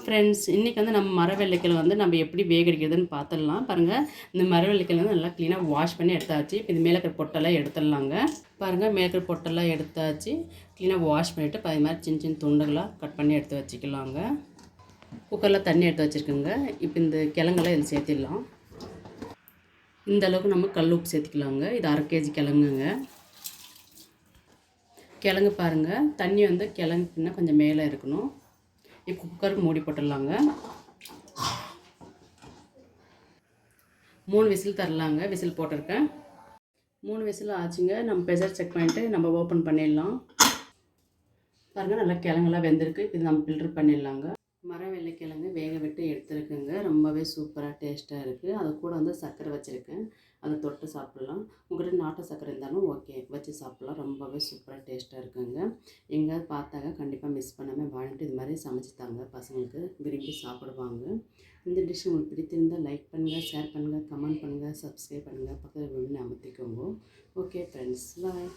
Friends, இன்றைக்கி வந்து நம்ம மரவள்ளிக்கிழங்கு வந்து நம்ம எப்படி வேகடிக்கிறதுன்னு பார்த்துடலாம். பாருங்கள், இந்த மரவள்ளிக்கிழங்கு வந்து நல்லா க்ளீனாக வாஷ் பண்ணி எடுத்தாச்சு. இப்போ இது மேலே இருக்கிற பொட்டெல்லாம் எடுத்துடலாங்க. பாருங்கள், மேலே இருக்கிற பொட்டெல்லாம் எடுத்தாச்சு. க்ளீனாக வாஷ் பண்ணிவிட்டு இது மாதிரி சின்ன சின்ன துண்டுகளாக கட் பண்ணி எடுத்து வச்சுக்கலாங்க. குக்கரில் தண்ணி எடுத்து வச்சுருக்குங்க. இப்போ இந்த கிழங்கெல்லாம் இதில் சேர்த்திடலாம். இந்த அளவுக்கு நம்ம கல் உப்பு சேர்த்துக்கலாங்க. இது 1/2 kg கிழங்குங்க. கிழங்கு பாருங்கள், தண்ணி வந்து கிழங்கு பின்ன கொஞ்சம் மேலே இருக்கணும். இப்போ குக்கருக்கு மூடி போட்டுடலாங்க. 3 விசில் தரலாங்க. விசில் போட்டிருக்கேன். 3 விசில் ஆச்சுங்க. நம்ம ப்ரெஷர் செக் பண்ணிவிட்டு நம்ம ஓப்பன் பண்ணிடலாம். பாருங்கள், நல்லா கிழங்கெல்லாம் வெந்திருக்கு. இது நம்ம ஃபில்டர் பண்ணிடலாங்க. மரவள்ளிக்கிழங்கு வேக விட்டு எடுத்துருக்குங்க. ரொம்பவே சூப்பராக டேஸ்ட்டாக இருக்குது. அது கூட வந்து சர்க்கரை வச்சுருக்கேன். அதை தொட்டு சாப்பிட்லாம். உங்கள்கிட்ட நாட்டு சர்க்கரை இருந்தாலும் ஓகே, வச்சு சாப்பிட்லாம். ரொம்பவே சூப்பராக டேஸ்ட்டாக இருக்குங்க. எங்கேயாவது பார்த்தாங்க கண்டிப்பாக மிஸ் பண்ணாமல் வாங்கிட்டு இது மாதிரி சமைச்சு தாங்க. பசங்களுக்கு விரும்பி சாப்பிடுவாங்க. இந்த டிஷ் உங்களுக்கு பிடித்திருந்தால் லைக் பண்ணுங்கள், ஷேர் பண்ணுங்கள், கமெண்ட் பண்ணுங்கள், சப்ஸ்கிரைப் பண்ணுங்கள், பக்கத்தில் அமர்த்திக்கோங்க. ஓகே ஃப்ரெண்ட்ஸ், பாய்.